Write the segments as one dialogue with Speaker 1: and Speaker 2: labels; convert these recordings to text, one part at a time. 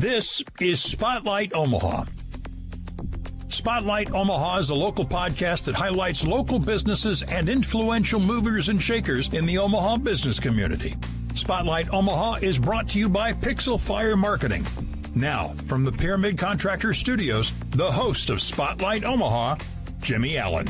Speaker 1: This is Spotlight Omaha. Spotlight Omaha is a local podcast that highlights local businesses and influential movers and shakers in the Omaha business community. Spotlight Omaha is brought to you by Pixel Fire Marketing. Now, from the Pyramid Contractor Studios, the host of Spotlight Omaha, Jimmy Allen.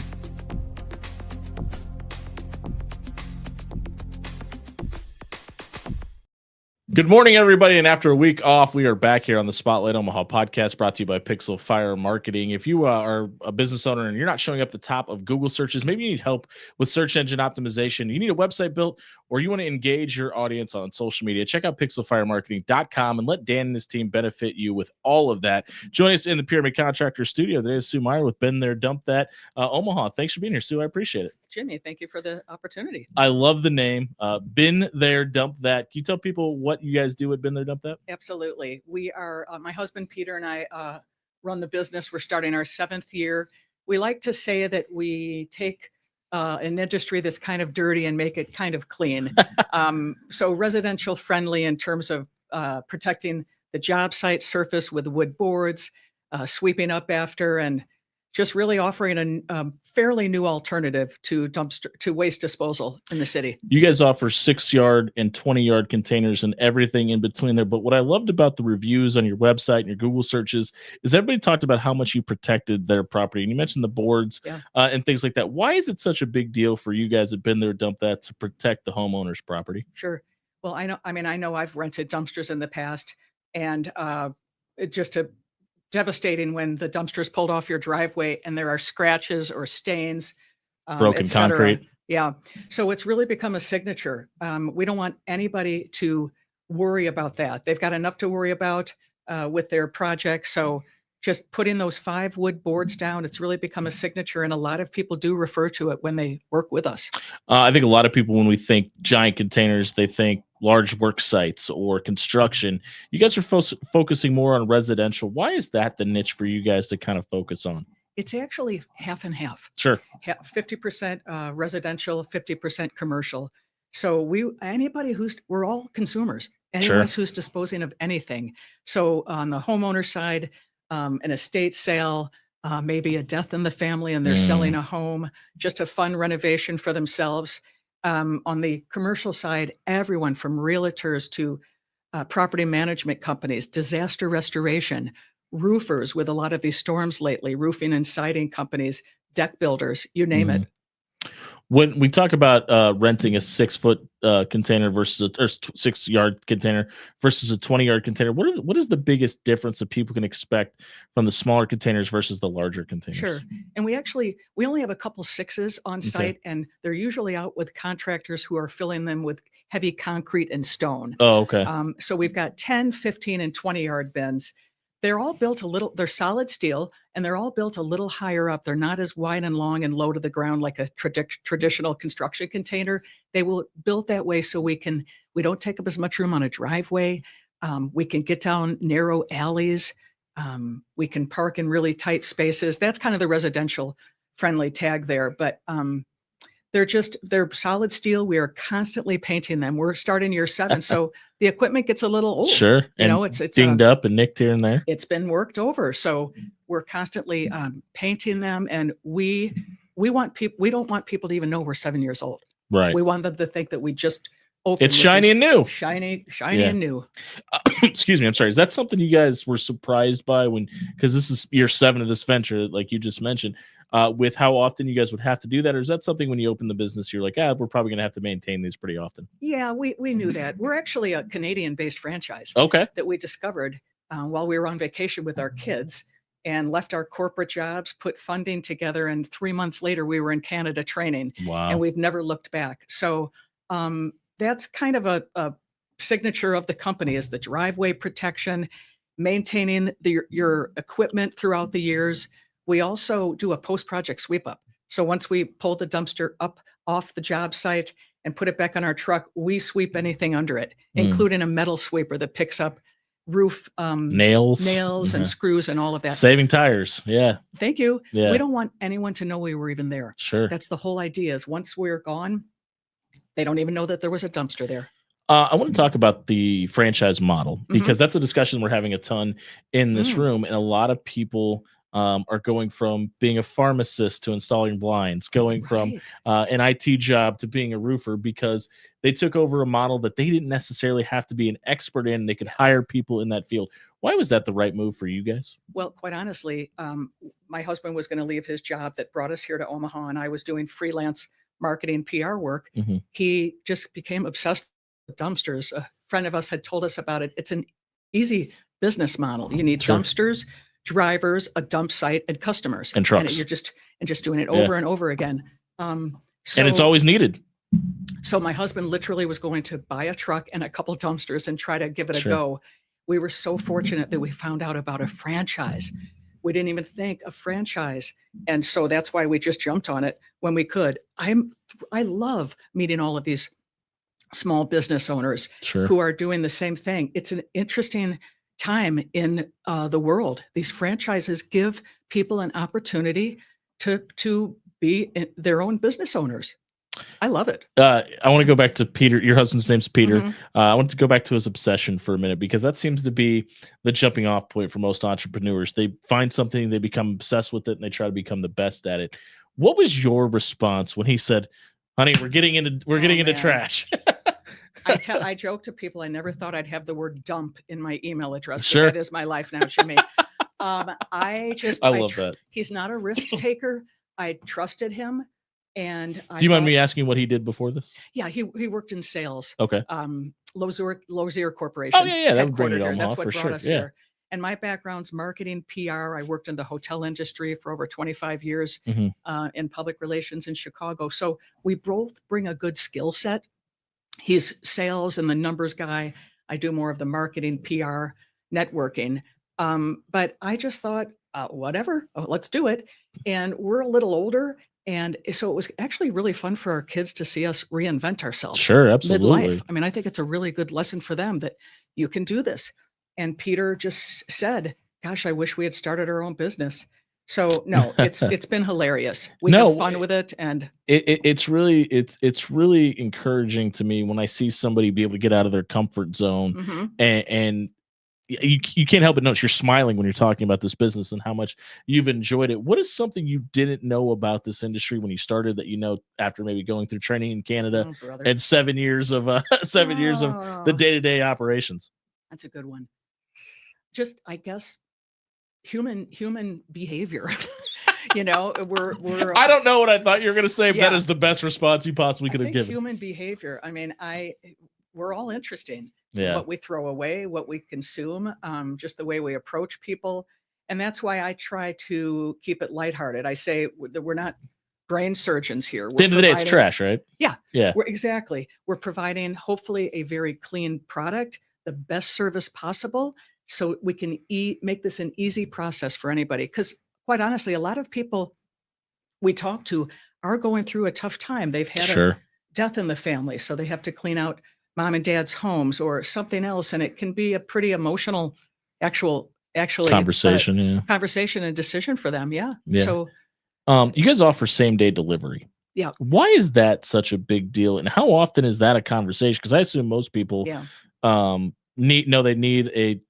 Speaker 2: Good morning, everybody. And after a week off, we are back here on the Spotlight Omaha podcast brought to you by Pixel Fire Marketing. If you are a business owner and you're not showing up at the top of Google searches, maybe you need help with search engine optimization, you need a website built, or you want to engage your audience on social media, check out pixelfiremarketing.com and let Dan and his team benefit you with all of that. Join us in the Pyramid Contractor Studio. Today is Sue Maier with There Dump That Omaha. Thanks for being here, Sue. I appreciate it.
Speaker 3: Jimmy, thank you for the opportunity.
Speaker 2: I love the name. Been There Dump That. Can you tell people what you guys do at Been There Dump That?
Speaker 3: Absolutely. We are, my husband Peter and I run the business. We're starting our 7th year. We like to say that we take an industry that's kind of dirty and make it kind of clean. So residential friendly in terms of protecting the job site surface with wood boards, sweeping up after, and just really offering a fairly new alternative to waste disposal in the city.
Speaker 2: You guys offer 6-yard and 20-yard containers and everything in between there. But what I loved about the reviews on your website and your Google searches is everybody talked about how much you protected their property. And you mentioned the boards and things like that. Why is it such a big deal for you guys at Been There Dump That to protect the homeowner's property?
Speaker 3: Sure. Well, I know I've rented dumpsters in the past, and devastating when the dumpster's pulled off your driveway and there are scratches or stains,
Speaker 2: broken concrete.
Speaker 3: Yeah. So it's really become a signature. We don't want anybody to worry about that. They've got enough to worry about with their projects. So just putting those 5 wood boards down, it's really become a signature. And a lot of people do refer to it when they work with us.
Speaker 2: I think a lot of people, when we think giant containers, they think large work sites or construction. You guys are focusing more on residential. Why is that the niche for you guys to kind of focus on?
Speaker 3: It's actually half and half.
Speaker 2: Sure.
Speaker 3: 50% residential, 50% commercial. So we're all consumers. Anyone who's disposing of anything. So on the homeowner side, an estate sale, maybe a death in the family and they're selling a home, just a fun renovation for themselves. On the commercial side, everyone from realtors to property management companies, disaster restoration, roofers with a lot of these storms lately, roofing and siding companies, deck builders, you name it.
Speaker 2: When we talk about renting a 6-foot container versus a 6-yard container versus a 20-yard container, what is the biggest difference that people can expect from the smaller containers versus the larger containers?
Speaker 3: Sure. And we only have a couple 6s on site, and they're usually out with contractors who are filling them with heavy concrete and stone.
Speaker 2: Oh, okay.
Speaker 3: So we've got 10, 15, and 20-yard bins. They're all built they're solid steel, and they're all built a little higher up. They're not as wide and long and low to the ground like a traditional construction container. They will built that way so we don't take up as much room on a driveway. We can get down narrow alleys. We can park in really tight spaces. That's kind of the residential friendly tag there. But they're solid steel. We are constantly painting them. We're starting year 7, so the equipment gets a little old.
Speaker 2: Sure,
Speaker 3: it's
Speaker 2: dinged up and nicked here and there.
Speaker 3: It's been worked over, so we're constantly painting them, and we don't want people to even know we're 7 years old.
Speaker 2: Right.
Speaker 3: We want them to think that we just opened.
Speaker 2: It's shiny and new.
Speaker 3: Shiny and new.
Speaker 2: Excuse me. I'm sorry. Is that something you guys were surprised by because this is year 7 of this venture, like you just mentioned? With how often you guys would have to do that? Or is that something when you open the business, you're like, we're probably going to have to maintain these pretty often?
Speaker 3: Yeah, we knew that. We're actually a Canadian-based franchise that we discovered while we were on vacation with our kids and left our corporate jobs, put funding together, and 3 months later, we were in Canada training.
Speaker 2: Wow.
Speaker 3: And we've never looked back. So that's kind of a signature of the company is the driveway protection, maintaining your equipment throughout the years. We also do a post-project sweep up. So once we pull the dumpster up off the job site and put it back on our truck, we sweep anything under it, including a metal sweeper that picks up roof nails and screws and all of that.
Speaker 2: Saving tires. Yeah.
Speaker 3: Thank you.
Speaker 2: Yeah.
Speaker 3: We don't want anyone to know we were even there.
Speaker 2: Sure.
Speaker 3: That's the whole idea is once we're gone, they don't even know that there was a dumpster there.
Speaker 2: I want to talk about the franchise model because that's a discussion we're having a ton in this room, and a lot of people are going from being a pharmacist to installing blinds, going from an IT job to being a roofer because they took over a model that they didn't necessarily have to be an expert in. They could hire people in that field. Why was that the right move for you guys?
Speaker 3: Well, quite honestly, my husband was going to leave his job that brought us here to Omaha, and I was doing freelance marketing PR work. He just became obsessed with dumpsters. A friend of us had told us about it. It's an easy business model. You need dumpsters, drivers, a dump site, and customers,
Speaker 2: and trucks.
Speaker 3: And you're just doing it over and over again.
Speaker 2: And it's always needed.
Speaker 3: So my husband literally was going to buy a truck and a couple dumpsters and try to give it a go. We were so fortunate that we found out about a franchise. We didn't even think of franchise. And so that's why we just jumped on it when we could. I love meeting all of these small business owners who are doing the same thing. It's an interesting time in the world. These franchises give people an opportunity to be their own business owners. I love it.
Speaker 2: I want to go back to Peter. Your husband's name's Peter. I want to go back to his obsession for a minute because that seems to be the jumping off point for most entrepreneurs. They find something, they become obsessed with it, and they try to become the best at it. What was your response when he said, "Honey, we're getting into trash"?
Speaker 3: I joke to people, I never thought I'd have the word dump in my email address. But that is my life now, Jimmy. I love that. He's not a risk taker. I trusted him. And
Speaker 2: do you mind me asking what he did before this?
Speaker 3: Yeah, he worked in sales.
Speaker 2: Okay.
Speaker 3: Lozier Corporation.
Speaker 2: Oh yeah, that would bring it
Speaker 3: That's what brought us here. And my background's marketing, PR. I worked in the hotel industry for over 25 years in public relations in Chicago. So we both bring a good skill set. He's sales and the numbers guy. I do more of the marketing, PR, networking. But I just thought, whatever, let's do it. And we're a little older. And so it was actually really fun for our kids to see us reinvent ourselves.
Speaker 2: Sure, absolutely.
Speaker 3: Midlife. I mean, I think it's a really good lesson for them that you can do this. And Peter just said, gosh, I wish we had started our own business. So no, it's been hilarious. We have fun with it. And
Speaker 2: it's really encouraging to me when I see somebody be able to get out of their comfort zone and you can't help but notice you're smiling when you're talking about this business and how much you've enjoyed it. What is something you didn't know about this industry when you started that you know after maybe going through training in Canada and 7 years of the day-to-day operations?
Speaker 3: That's a good one. Just, I guess, human behavior. You know, we're
Speaker 2: I don't know what I thought you were going to say, but that is the best response you possibly could have given.
Speaker 3: Human behavior. I mean, we're all interesting. What we throw away, what we consume, just the way we approach people. And that's why I try to keep it lighthearted. I say that we're not brain surgeons here.
Speaker 2: At the end of the day, it's trash, right?
Speaker 3: Yeah. Exactly. We're providing hopefully a very clean product, the best service possible, so we can make this an easy process for anybody. Because quite honestly, a lot of people we talk to are going through a tough time. They've had a death in the family, so they have to clean out mom and dad's homes or something else. And it can be a pretty emotional, actually conversation and decision for them. Yeah. So,
Speaker 2: you guys offer same day delivery.
Speaker 3: Yeah.
Speaker 2: Why is that such a big deal? And how often is that a conversation? Because I assume most people need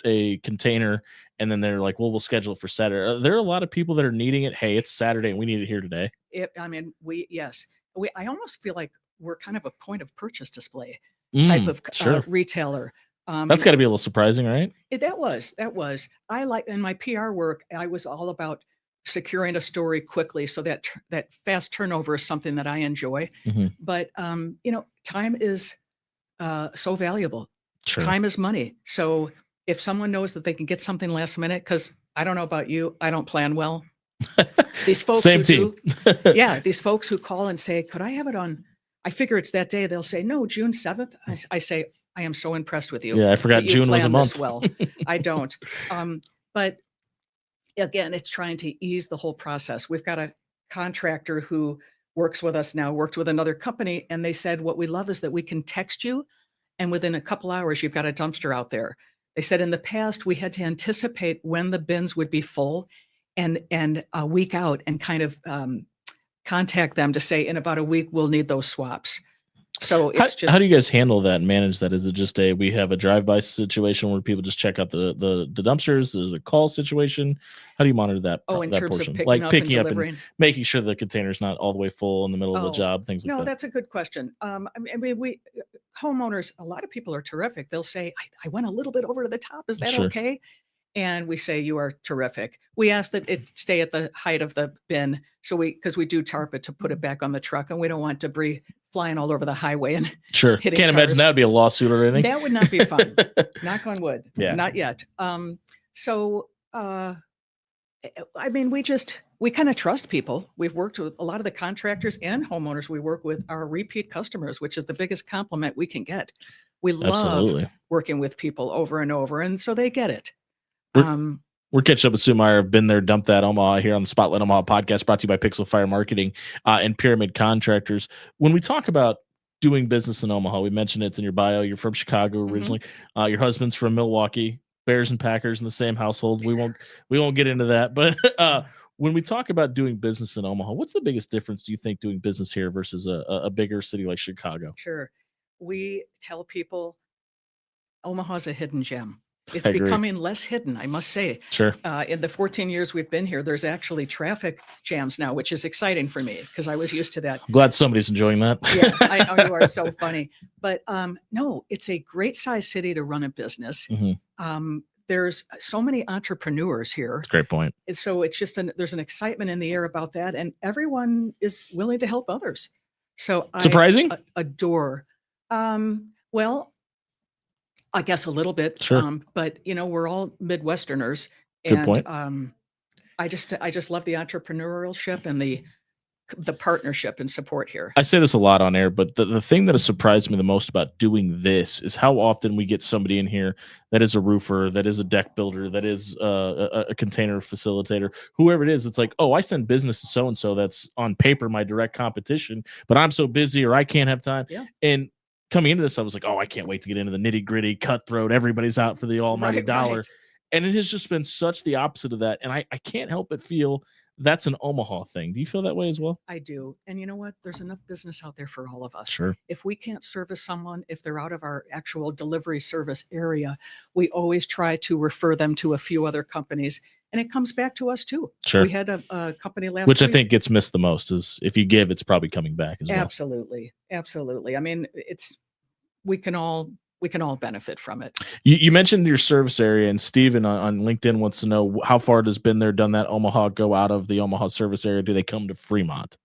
Speaker 2: a container and then they're like, well, we'll schedule it for Saturday. Are there a lot of people that are needing it? Hey, it's Saturday and we need it here today.
Speaker 3: I almost feel like we're kind of a point of purchase display type of retailer.
Speaker 2: That's got to be a little surprising, right?
Speaker 3: That was. I like in my PR work, I was all about securing a story quickly, so that fast turnover is something that I enjoy. But time is so valuable. Time is money. So if someone knows that they can get something last minute, because I don't know about you, I don't plan well. These folks these folks who call and say, could I have it on? I figure it's that day. They'll say, no, June 7th. I say, I am so impressed with you.
Speaker 2: Yeah, I forgot June was a month.
Speaker 3: Well, I don't. But again, it's trying to ease the whole process. We've got a contractor who works with us now, worked with another company, and they said, what we love is that we can text you, and within a couple hours, you've got a dumpster out there. They said in the past, we had to anticipate when the bins would be full and a week out and kind of contact them to say, in about a week, we'll need those swaps. So it's just
Speaker 2: how do you guys handle that and manage that? Is it just we have a drive-by situation where people just check out the dumpsters? Is it a call situation? How do you monitor that
Speaker 3: in
Speaker 2: that
Speaker 3: terms of
Speaker 2: portion?
Speaker 3: picking
Speaker 2: Like
Speaker 3: up and
Speaker 2: picking up and
Speaker 3: delivering.
Speaker 2: making sure the container's not all the way full in the middle of a
Speaker 3: Oh,
Speaker 2: job, things like
Speaker 3: no,
Speaker 2: that.
Speaker 3: that's a good question. I mean, we homeowners, a lot of people are terrific. They'll say, I went a little bit over to the top. Is that
Speaker 2: Sure.
Speaker 3: okay? And we say, you are terrific. We ask that it stay at the height of the bin. So because we do tarp it to put it back on the truck, and we don't want debris flying all over the highway and
Speaker 2: Sure.
Speaker 3: hitting
Speaker 2: Can't imagine
Speaker 3: cars.
Speaker 2: that would be a lawsuit or anything.
Speaker 3: That would not be fun. Knock on wood.
Speaker 2: Yeah.
Speaker 3: Not yet. So, I mean, we kind of trust people. We've worked with a lot of the contractors and homeowners we work with are repeat customers, which is the biggest compliment we can get. We love
Speaker 2: Absolutely.
Speaker 3: working with people over and over, and so they get it.
Speaker 2: We're catching up with Sue Maier. Been There, Dump That Omaha here on the Spotlight Omaha podcast, brought to you by Pixel Fire Marketing and Pyramid Contractors. When we talk about doing business in Omaha, we mentioned it's in your bio. You're from Chicago originally. Your husband's from Milwaukee. Bears and Packers in the same household. We won't get into that. But when we talk about doing business in Omaha, what's the biggest difference do you think doing business here versus a bigger city like Chicago?
Speaker 3: Sure. We tell people Omaha's a hidden gem. It's
Speaker 2: I agree.
Speaker 3: becoming less hidden, I must say.
Speaker 2: Sure.
Speaker 3: In the 14 years we've been here, there's actually traffic jams now, which is exciting for me because I was used to that.
Speaker 2: I'm glad somebody's enjoying that.
Speaker 3: Yeah, I know you are so funny. But no, it's a great size city to run a business. There's so many entrepreneurs here.
Speaker 2: That's a great point.
Speaker 3: And so it's just there's an excitement in the air about that, and everyone is willing to help others. So
Speaker 2: Surprising?
Speaker 3: I adore. Well, I guess a little bit.
Speaker 2: Sure.
Speaker 3: But we're all Midwesterners,
Speaker 2: Good
Speaker 3: and
Speaker 2: point.
Speaker 3: I just love the entrepreneurship and the partnership and support here.
Speaker 2: I say this a lot on air, but the thing that has surprised me the most about doing this is how often we get somebody in here that is a roofer, that is a deck builder, that is a container facilitator, whoever it is. It's like, oh, I send business to so-and-so that's on paper my direct competition, but I'm so busy or I can't have time.
Speaker 3: Yeah.
Speaker 2: And coming into this, I was like, oh, I can't wait to get into the nitty-gritty, cutthroat. Everybody's out for the almighty dollar.
Speaker 3: Right.
Speaker 2: And it has just been such the opposite of that. And I can't help but feel that's an Omaha thing. Do you feel that way as well?
Speaker 3: I do. And you know what? There's enough business out there for all of us.
Speaker 2: Sure.
Speaker 3: If we can't service someone, if they're out of our actual delivery service area, we always try to refer them to a few other companies. And it comes back to us too.
Speaker 2: Sure.
Speaker 3: We had a company last
Speaker 2: week. Which I
Speaker 3: week.
Speaker 2: think gets missed the most is if you give, it's probably coming back as well.
Speaker 3: Absolutely. Absolutely. I mean, we can all benefit from it.
Speaker 2: You mentioned your service area, and Steven on LinkedIn wants to know how far does Been There, Done That Omaha go out of the Omaha service area? Do they come to Fremont?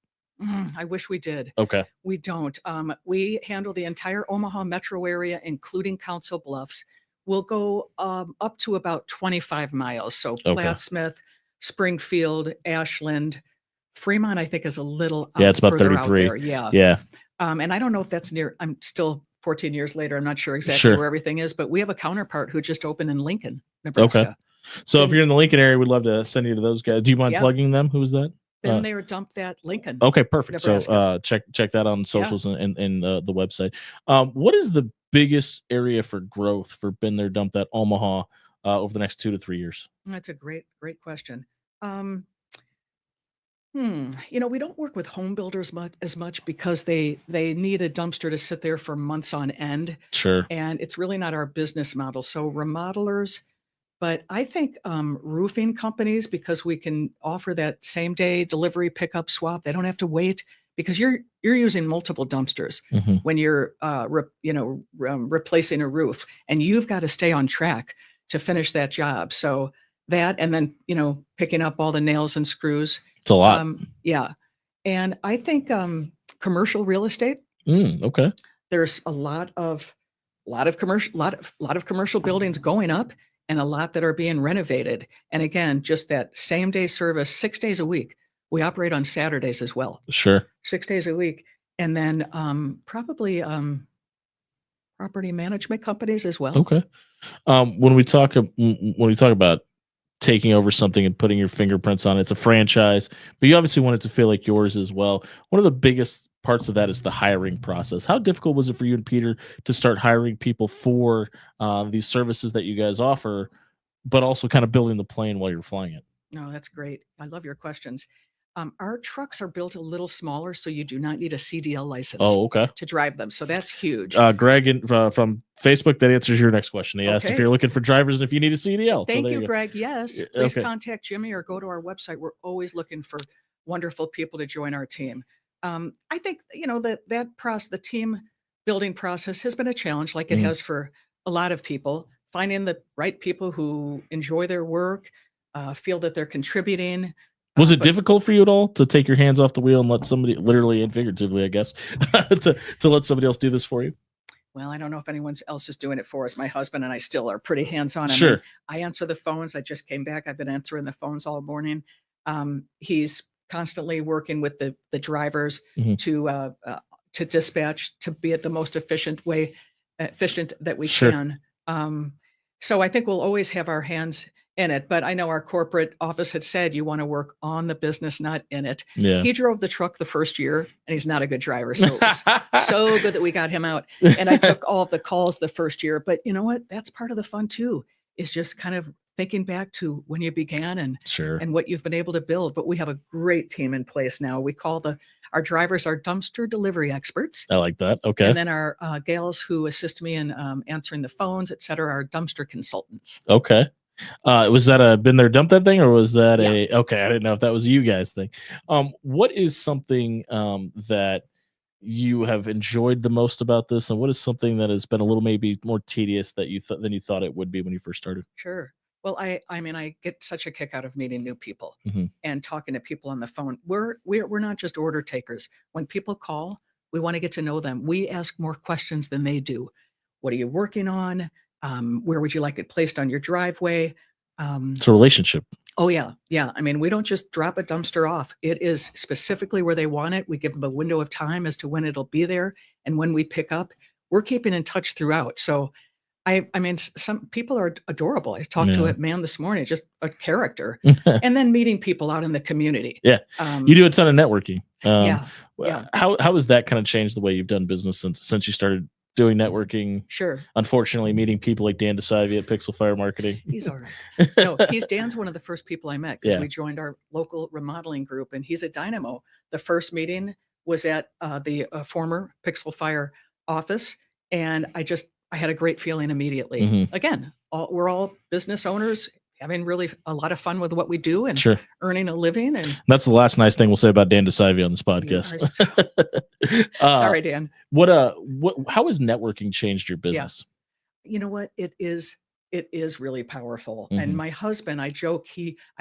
Speaker 3: I wish we did.
Speaker 2: Okay.
Speaker 3: We don't. We handle the entire Omaha metro area, including Council Bluffs. We'll go up to about 25 miles. So Plattsmouth, Springfield, Ashland, Fremont, I think is a little
Speaker 2: it's about
Speaker 3: further
Speaker 2: 33.
Speaker 3: out there. Yeah.
Speaker 2: Yeah.
Speaker 3: And I don't know if that's near. I'm still 14 years later. I'm not sure exactly where everything is, but we have a counterpart who just opened in Lincoln, Nebraska.
Speaker 2: Okay. So if you're in the Lincoln area, we'd love to send you to those guys. Do you mind plugging them? Who is that?
Speaker 3: Been There, Dump That, Lincoln.
Speaker 2: Okay, perfect.
Speaker 3: Nebraska.
Speaker 2: So check that on socials and the website. What is the biggest area for growth for Been There, Dump That Omaha over the next 2 to 3 years?
Speaker 3: That's a great question. We don't work with home builders as much because they need a dumpster to sit there for months on end.
Speaker 2: Sure.
Speaker 3: And it's really not our business model. So remodelers, but I think roofing companies, because we can offer that same day delivery, pickup, swap. They don't have to wait because you're using multiple dumpsters when you're replacing a roof, and you've got to stay on track to finish that job. So that, and then picking up all the nails and screws.
Speaker 2: It's a lot.
Speaker 3: Yeah. And I think commercial real estate.
Speaker 2: Okay.
Speaker 3: There's a lot of commercial buildings going up and a lot that are being renovated. And again, just that same day service, 6 days a week. We operate on Saturdays as well.
Speaker 2: Sure.
Speaker 3: 6 days a week. And then probably property management companies as well.
Speaker 2: Okay. When we talk about taking over something and putting your fingerprints on it, it's a franchise, but you obviously want it to feel like yours as well. One of the biggest parts of that is the hiring process. How difficult was it for you and Peter to start hiring people for these services that you guys offer, but also kind of building the plane while you're flying it?
Speaker 3: No, that's great. I love your questions. Our trucks are built a little smaller, so you do not need a CDL license
Speaker 2: Oh, okay.
Speaker 3: to drive them. So that's huge.
Speaker 2: Greg from Facebook, that answers your next question. He asked if
Speaker 3: Okay.
Speaker 2: you're looking for drivers and if you need a CDL. So
Speaker 3: Thank
Speaker 2: there
Speaker 3: you,
Speaker 2: go.
Speaker 3: Greg. Yes,
Speaker 2: Yeah,
Speaker 3: please
Speaker 2: okay.
Speaker 3: contact Jimmy or go to our website. We're always looking for wonderful people to join our team. I think that process, the team building process, has been a challenge, like it
Speaker 2: Mhm.
Speaker 3: has for a lot of people. Finding the right people who enjoy their work, feel that they're contributing.
Speaker 2: Was it
Speaker 3: But
Speaker 2: difficult for you at all to take your hands off the wheel and let somebody, literally and figuratively, I guess, to let somebody else do this for you?
Speaker 3: well, I don't know if anyone else is doing it for us. My husband and I still are pretty hands-on. I mean,
Speaker 2: Sure.
Speaker 3: I answer the phones. I just came back. I've been answering the phones all morning. He's constantly working with the drivers
Speaker 2: Mhm.
Speaker 3: to dispatch, to be at the most efficient that we
Speaker 2: Sure.
Speaker 3: can. So I think we'll always have our hands in it. But I know our corporate office had said you want to work on the business, not in it.
Speaker 2: Yeah.
Speaker 3: He drove the truck the first year, and he's not a good driver. So it was so good that we got him out. And I took all of the calls the first year. But you know what? That's part of the fun too, is just kind of thinking back to when you began
Speaker 2: Sure.
Speaker 3: and what you've been able to build. But we have a great team in place now. We call our drivers our dumpster delivery experts.
Speaker 2: I like that. Okay.
Speaker 3: And then our gals who assist me in answering the phones, et cetera, are dumpster consultants.
Speaker 2: Okay. Was that a been there, dump that thing, or was that
Speaker 3: Yeah.
Speaker 2: okay? I didn't know if that was a you guys thing. What is something that you have enjoyed the most about this, and what is something that has been a little maybe more tedious that than you thought it would be when you first started?
Speaker 3: Sure. Well, I mean, I get such a kick out of meeting new people
Speaker 2: Mhm.
Speaker 3: and talking to people on the phone. We're not just order takers. When people call, we want to get to know them. We ask more questions than they do. What are you working on? Where would you like it placed on your driveway?
Speaker 2: It's a relationship.
Speaker 3: Oh yeah, yeah. I mean, we don't just drop a dumpster off. It is specifically where they want it. We give them a window of time as to when it'll be there and when we pick up. We're keeping in touch throughout. So I mean, some people are adorable. I talked to
Speaker 2: Yeah.
Speaker 3: a man this morning, just a character, and then meeting people out in the community.
Speaker 2: Yeah. You do a ton of networking.
Speaker 3: Yeah, yeah.
Speaker 2: How has that kind of changed the way you've done business since you started doing networking?
Speaker 3: Sure.
Speaker 2: Unfortunately, meeting people like Dan DeSavia at Pixel Fire Marketing.
Speaker 3: He's all right. No, Dan's one of the first people I met because
Speaker 2: Yeah.
Speaker 3: we joined our local remodeling group, and he's at Dynamo. The first meeting was at the former Pixel Fire office, and I had a great feeling immediately.
Speaker 2: Mhm.
Speaker 3: Again, we're all business owners having really a lot of fun with what we do and
Speaker 2: Sure.
Speaker 3: earning a living. And
Speaker 2: That's the last nice thing we'll say about Dan DeSavia on this
Speaker 3: you
Speaker 2: podcast.
Speaker 3: are sorry, Dan.
Speaker 2: How has networking changed your business?
Speaker 3: You know what? It is really powerful.
Speaker 2: Mhm.
Speaker 3: And my husband, I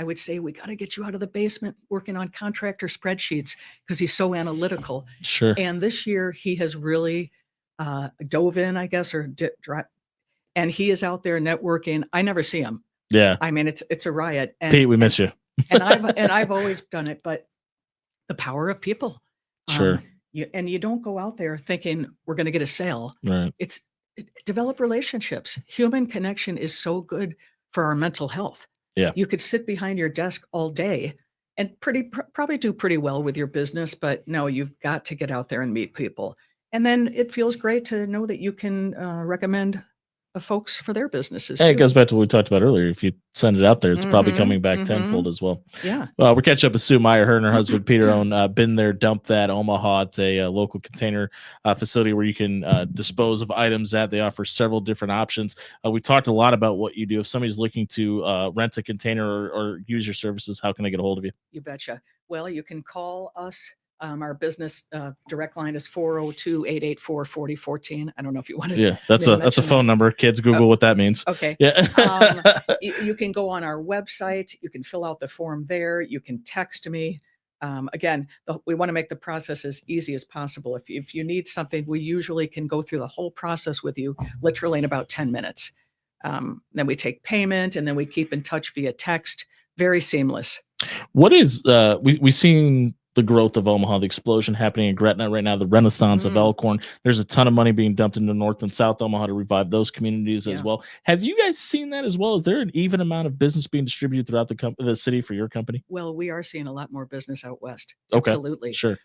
Speaker 3: would say, we got to get you out of the basement working on contractor spreadsheets because he's so analytical.
Speaker 2: Sure.
Speaker 3: And this year he has really dove in, I guess, and he is out there networking. I never see him.
Speaker 2: Yeah.
Speaker 3: I mean, it's a riot. And,
Speaker 2: Pete, we miss you.
Speaker 3: and I've always done it, but the power of people.
Speaker 2: Sure.
Speaker 3: You don't go out there thinking we're going to get a sale.
Speaker 2: Right.
Speaker 3: Develop relationships. Human connection is so good for our mental health.
Speaker 2: Yeah.
Speaker 3: You could sit behind your desk all day and probably do pretty well with your business, but no, you've got to get out there and meet people. And then it feels great to know that you can recommend folks for their businesses
Speaker 2: And
Speaker 3: too.
Speaker 2: it goes back to what we talked about earlier. If you send it out there, it's probably
Speaker 3: Mhm,
Speaker 2: coming back
Speaker 3: mhm.
Speaker 2: tenfold as well.
Speaker 3: Yeah.
Speaker 2: We're catching up with Sue Maier. Her and her husband Peter own Been There, Dump That Omaha. It's a local container facility where you can dispose of items at. They offer several different options. We talked a lot about what you do. If somebody's looking to rent a container or use your services, how can they get a hold of you?
Speaker 3: You betcha. Well, you can call us. Our business direct line is 402-884-4014. I don't know if you wanted.
Speaker 2: Yeah, that's
Speaker 3: me to
Speaker 2: a
Speaker 3: mention
Speaker 2: phone
Speaker 3: that.
Speaker 2: number. Kids, Google what that means.
Speaker 3: Okay.
Speaker 2: Yeah.
Speaker 3: You can go on our website. You can fill out the form there. You can text me. Again, we want to make the process as easy as possible. If you need something, we usually can go through the whole process with you literally in about 10 minutes. Then we take payment, and then we keep in touch via text. Very seamless.
Speaker 2: What is we've seen the growth of Omaha, the explosion happening in Gretna right now, the renaissance of Elkhorn. There's a ton of money being dumped into North and South Omaha to revive those communities as well. Have you guys seen that as well? Is there an even amount of business being distributed throughout the city for your company?
Speaker 3: Well, we are seeing a lot more business out west.
Speaker 2: Okay.
Speaker 3: Absolutely.
Speaker 2: Sure.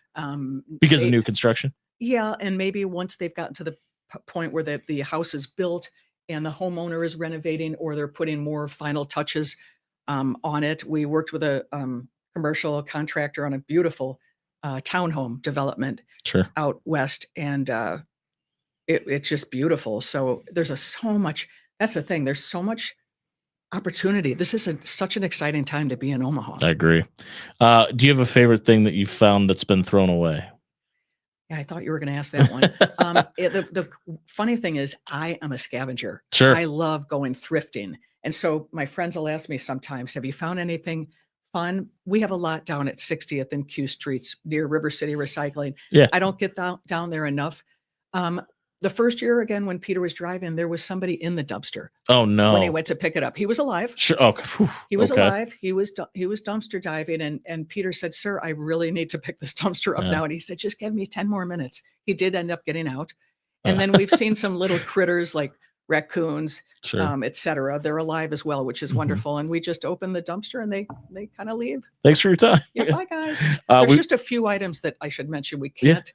Speaker 2: Because of new construction?
Speaker 3: Yeah, and maybe once they've gotten to the point where the house is built and the homeowner is renovating or they're putting more final touches on it. We worked with a commercial contractor on a beautiful townhome development out west, and it's just beautiful. So there's so much. That's the thing. There's so much opportunity. This is such an exciting time to be in Omaha.
Speaker 2: I agree. Do you have a favorite thing that you've found that's been thrown away?
Speaker 3: Yeah, I thought you were going to ask that one. The funny thing is, I am a scavenger.
Speaker 2: Sure.
Speaker 3: I love going thrifting. And so my friends will ask me sometimes, have you found anything fun? We have a lot down at 60th and Q Streets near River City Recycling.
Speaker 2: Yeah.
Speaker 3: I don't get down there enough. The first year, again, when Peter was driving, there was somebody in the dumpster.
Speaker 2: Oh, no.
Speaker 3: When he went to pick it up. He was alive.
Speaker 2: Sure. Oh,
Speaker 3: he was alive. He was dumpster diving. And Peter said, sir, I really need to pick this dumpster up now. And he said, just give me 10 more minutes. He did end up getting out. And then we've seen some little critters like raccoons, et cetera. They're alive as well, which is wonderful. And we just open the dumpster and they kind of leave.
Speaker 2: Thanks for your time.
Speaker 3: Yeah, bye, guys. There's just a few items that I should mention we can't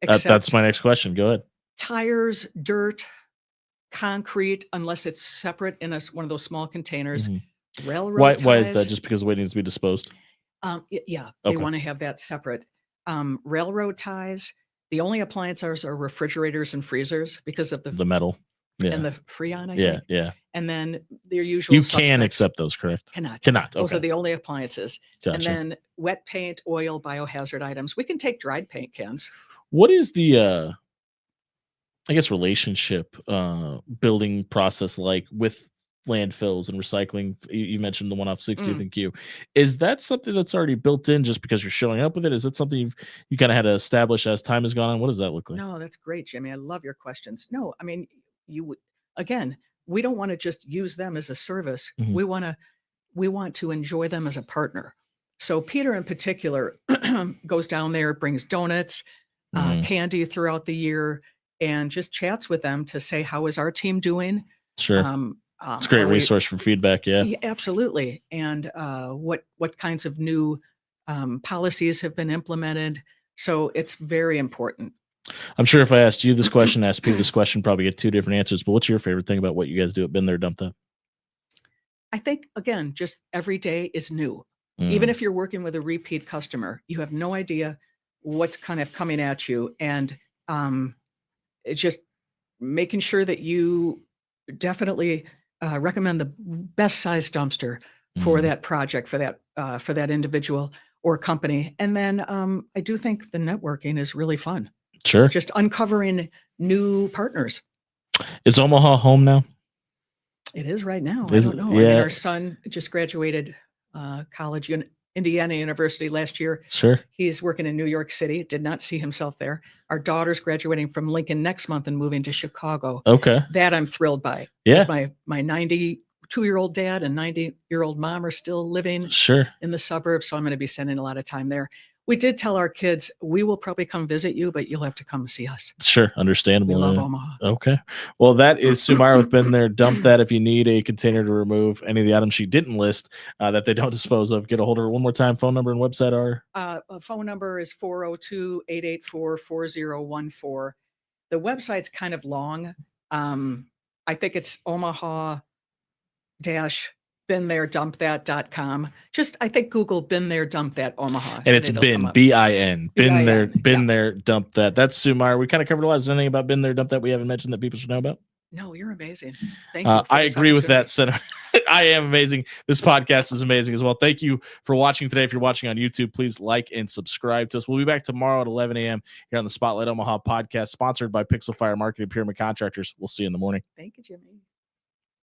Speaker 3: accept.
Speaker 2: That's my next question. Go ahead.
Speaker 3: Tires, dirt, concrete, unless it's separate in one of those small containers. Railroad ties.
Speaker 2: Why is that? Just because the way it needs to be disposed?
Speaker 3: Yeah, they want to have that separate. Railroad ties. The only appliances are refrigerators and freezers because of the
Speaker 2: metal. Yeah.
Speaker 3: And the Freon, I think.
Speaker 2: Yeah.
Speaker 3: And then their usual
Speaker 2: You
Speaker 3: suspects
Speaker 2: can accept those, correct?
Speaker 3: Cannot.
Speaker 2: Those
Speaker 3: are the only appliances.
Speaker 2: Gotcha.
Speaker 3: And then wet paint, oil, biohazard items. We can take dried paint cans.
Speaker 2: What is the I guess relationship building process like with landfills and recycling? You mentioned the one off 60th and Q. Is that something that's already built in just because you're showing up with it? Is it something you kind of had to establish as time has gone on? What does that look like?
Speaker 3: No, that's great, Jimmy. I love your questions. No, I mean, we don't want to just use them as a service. We want to enjoy them as a partner. So Peter in particular goes down there, brings donuts, candy throughout the year, and just chats with them to say, how is our team doing?
Speaker 2: Sure. It's a great resource for feedback. Yeah,
Speaker 3: absolutely. And what kinds of new policies have been implemented. So it's very important.
Speaker 2: I'm sure if I asked you this question, asked Peter this question, probably get two different answers. But what's your favorite thing about what you guys do at Been There, Dump That?
Speaker 3: I think, again, just every day is new. Even if you're working with a repeat customer, you have no idea what's kind of coming at you. And it's just making sure that you definitely recommend the best size dumpster for that project, for that individual or company. And then I do think the networking is really fun.
Speaker 2: Sure.
Speaker 3: Just uncovering new partners.
Speaker 2: Is Omaha home now?
Speaker 3: It is right now. I don't know.
Speaker 2: Yeah.
Speaker 3: I mean, our son just graduated college, Indiana University last year.
Speaker 2: Sure. He's
Speaker 3: working in New York City. Did not see himself there. Our daughter's graduating from Lincoln next month and moving to Chicago.
Speaker 2: Okay.
Speaker 3: That I'm thrilled by.
Speaker 2: Yeah.
Speaker 3: My 92-year-old dad and 90-year-old mom are still living in the suburbs. So I'm going to be spending a lot of time there. We did tell our kids, we will probably come visit you, but you'll have to come see us.
Speaker 2: Sure. Understandable.
Speaker 3: We love Omaha.
Speaker 2: Okay. Well, that is Sue Maier with Been There, Dump That. If you need a container to remove any of the items she didn't list that they don't dispose of, get a hold of her one more time. Phone number and website are?
Speaker 3: Phone number is 402-884-4014. The website's kind of long. I think it's Omaha-BeenThereDumpThat.com. Just, I think Google Been There, Dump That Omaha.
Speaker 2: And it's Bin, B-I-N. Been There, Been There, Dump That. That's Sue Maier. We kind of covered a lot. Is there anything about Been There, Dump That we haven't mentioned that people should know about?
Speaker 3: No, you're amazing. Thank you.
Speaker 2: I agree with that, Senator. I am amazing. This podcast is amazing as well. Thank you for watching today. If you're watching on YouTube, please like and subscribe to us. We'll be back tomorrow at 11 a.m. here on the Spotlight Omaha podcast, sponsored by Pixel Fire Marketing Pyramid Contractors. We'll see you in the morning.
Speaker 3: Thank you, Jimmy.